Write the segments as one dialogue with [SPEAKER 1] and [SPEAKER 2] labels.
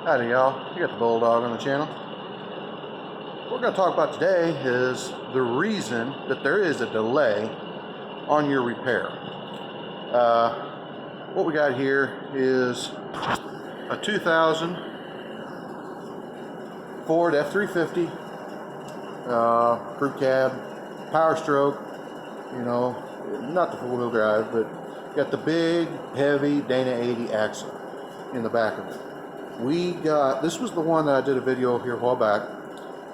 [SPEAKER 1] Howdy y'all, you got the Bulldog on the channel. What we're going to talk about today is the reason that there is a delay on your repair. What we got here is a 2000 Ford F350 crew cab, power stroke, you know, not the four-wheel drive, but got the big heavy Dana 80 axle in the back of it. This was the one that I did a video here a while back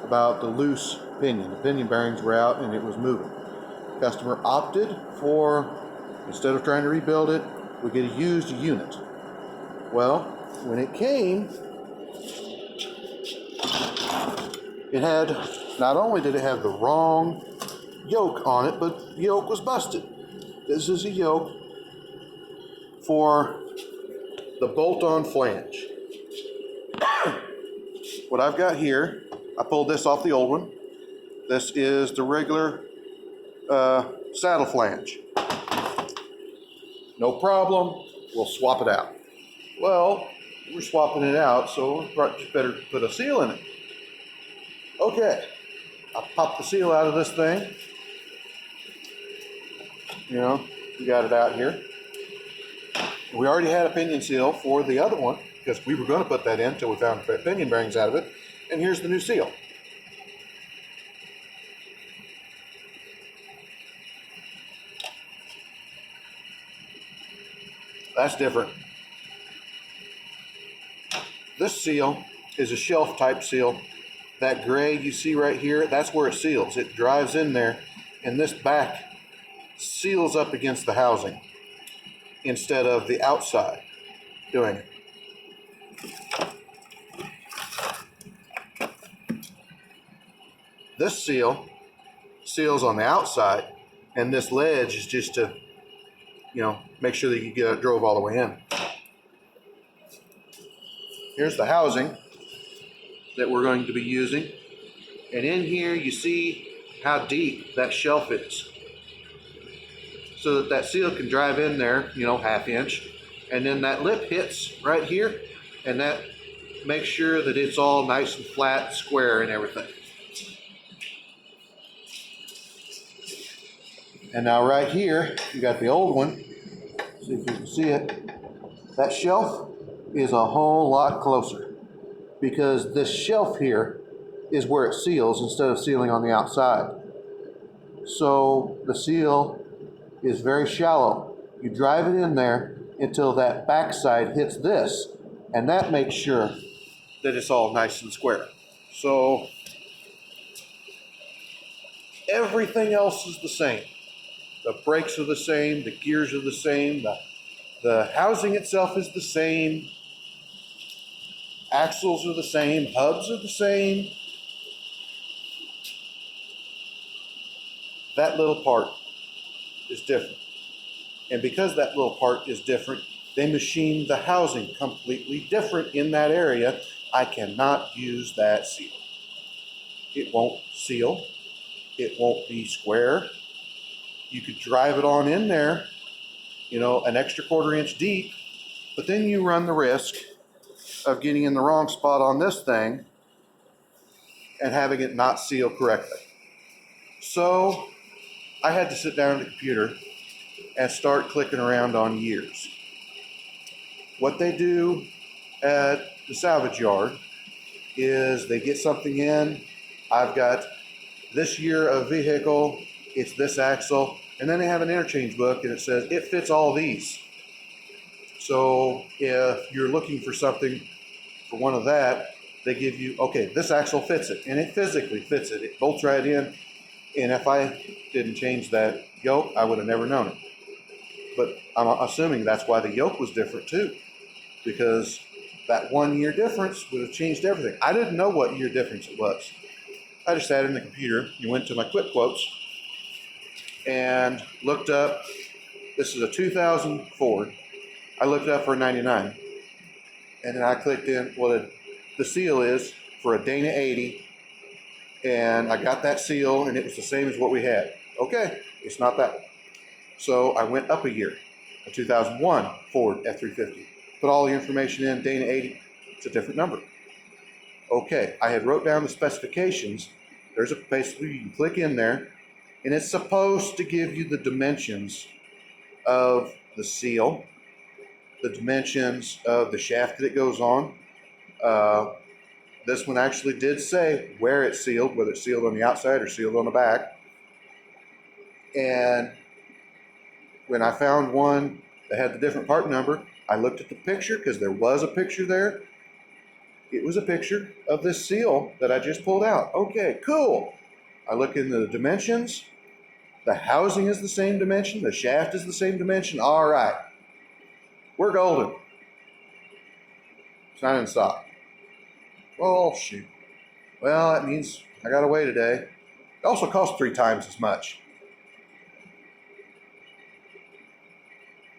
[SPEAKER 1] about the loose pinion. The pinion bearings were out and it was moving. Customer opted for, instead of trying to rebuild it, we get a used unit. Well, when it came, it had, not only did it have the wrong yoke on it, but the yoke was busted. This is a yoke for the bolt-on flange. What I've got here, I pulled this off the old one. This is the regular saddle flange. No problem, we'll swap it out. Well, we're swapping it out, so we better put a seal in it. Okay, I popped the seal out of this thing. You know, we got it out here. We already had a pinion seal for the other one because we were going to put that in until we found the pinion bearings out of it. And here's the new seal. That's different. This seal is a shelf type seal. That gray you see right here, that's where it seals. It drives in there, and this back seals up against the housing instead of the outside doing it. This seal seals on the outside, and this ledge is just to, you know, make sure that you drove all the way in. Here's the housing that we're going to be using, and in here you see how deep that shelf is, so that seal can drive in there, you know, ½ inch, and then that lip hits right here, and that makes sure that it's all nice and flat, square, and everything. And now right here, you got the old one. See if you can see it. That shelf is a whole lot closer because this shelf here is where it seals instead of sealing on the outside. So the seal is very shallow. You drive it in there until that backside hits this, and that makes sure that it's all nice and square. So everything else is the same. The brakes are the same, the gears are the same, the housing itself is the same, axles are the same, hubs are the same. That little part is different. And because that little part is different, they machine the housing completely different in that area. I cannot use that seal. It won't seal. It won't be square. You could drive it on in there, you know, an extra ½ inch deep, but then you run the risk of getting in the wrong spot on this thing and having it not seal correctly. So I had to sit down at the computer and start clicking around on years. What they do at the salvage yard is they get something in. I've got this year of vehicle, it's this axle, and then they have an interchange book and it says it fits all these. So if you're looking for something for one of that, they give you, okay, this axle fits it, and it physically fits it. It bolts right in, and if I didn't change that yoke, I would have never known it. But I'm assuming that's why the yoke was different too, because that 1 year difference would have changed everything. I didn't know what year difference it was. I just sat in the computer, you went to my quick quotes, and looked up, this is a 2000 Ford. I looked up for a 99, and then I clicked in what the seal is for a Dana 80, and I got that seal, and it was the same as what we had. Okay, it's not that one. So I went up a year, a 2001 Ford F350. Put all the information in, Dana 80, It's a different number. Okay, I had wrote down the specifications. There's a basically you can click in there, and it's supposed to give you the dimensions of the seal, the dimensions of the shaft that it goes on. This one actually did say where it's sealed, whether it's sealed on the outside or sealed on the back. And when I found one that had the different part number, I looked at the picture because there was a picture there. It was a picture of this seal that I just pulled out. Okay, cool. I look into the dimensions. The housing is the same dimension. The shaft is the same dimension. All right. We're golden. It's not in stock. Oh, shoot. Well, that means I got to wait a day. It also costs 3 times as much.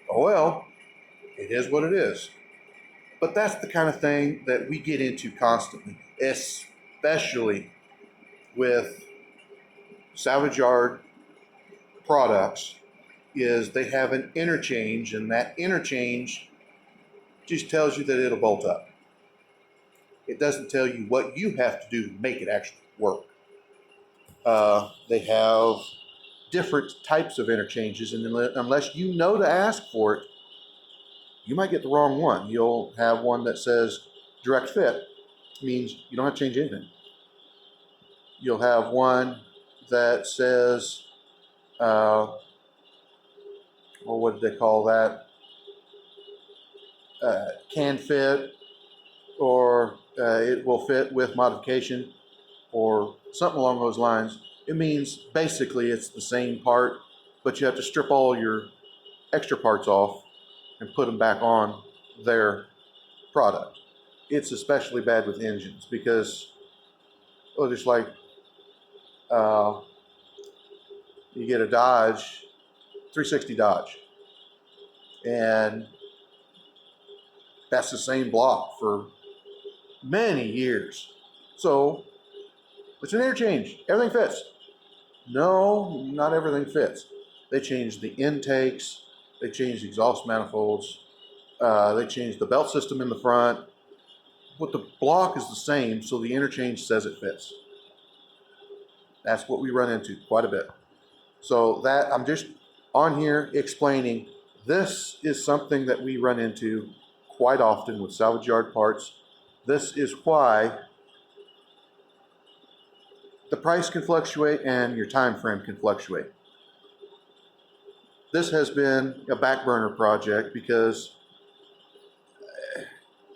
[SPEAKER 1] Oh, well, it is what it is. But that's the kind of thing that we get into constantly, especially with salvage yard products, is they have an interchange, and that interchange just tells you that it'll bolt up. It doesn't tell you what you have to do to make it actually work. They have different types of interchanges, and unless you know to ask for it, you might get the wrong one. You'll have one that says direct fit, means you don't have to change anything. You'll have one that says, well, what did they call that? Can fit, or it will fit with modification, or something along those lines. It means basically it's the same part, but you have to strip all your extra parts off and put them back on their product. It's especially bad with engines because, well, just like you get a Dodge, 360 Dodge, and that's the same block for many years. So it's an interchange. Everything fits. No, not everything fits. They changed the intakes. They changed the exhaust manifolds. They changed the belt system in the front. But the block is the same, so the interchange says it fits. That's what we run into quite a bit. So that I'm just on here explaining this is something that we run into quite often with salvage yard parts. This is why the price can fluctuate and your time frame can fluctuate. This has been a back burner project because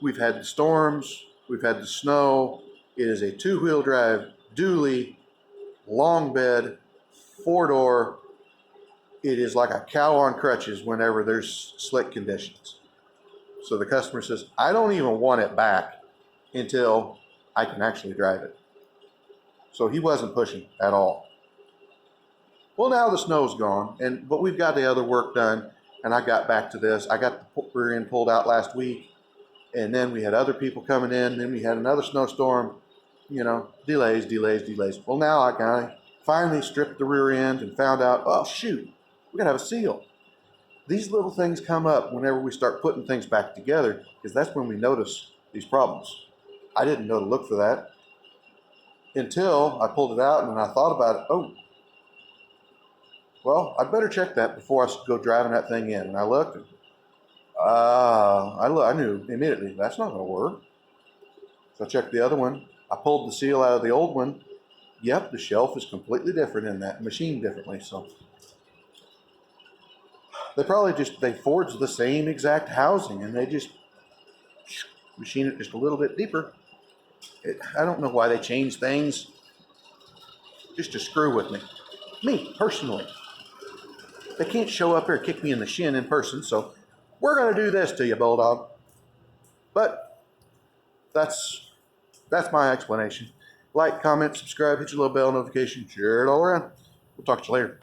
[SPEAKER 1] we've had the storms, we've had the snow. It is a 2-wheel drive dually, long bed, 4-door. It is like a cow on crutches whenever there's slick conditions. So the customer says, I don't even want it back until I can actually drive it. So he wasn't pushing at all. Well, now the snow's gone, but we've got the other work done, and I got back to this. I got the rear end pulled out last week, and then we had other people coming in, and then we had another snowstorm, delays. Well, now I finally stripped the rear end and found out, oh, shoot, we gotta have a seal. These little things come up whenever we start putting things back together, because that's when we notice these problems. I didn't know to look for that until I pulled it out and I thought about it. Oh, well, I'd better check that before I go driving that thing in. And I looked, and I knew immediately that's not going to work. So I checked the other one. I pulled the seal out of the old one. Yep, the shelf is completely different in that, machined differently. So they forged the same exact housing, and they just machine it just a little bit deeper. I don't know why they change things just to screw with me. Me, personally. They can't show up here and kick me in the shin in person, so we're going to do this to you, Bulldog. But that's my explanation. Like, comment, subscribe, hit your little bell notification, share it all around. We'll talk to you later.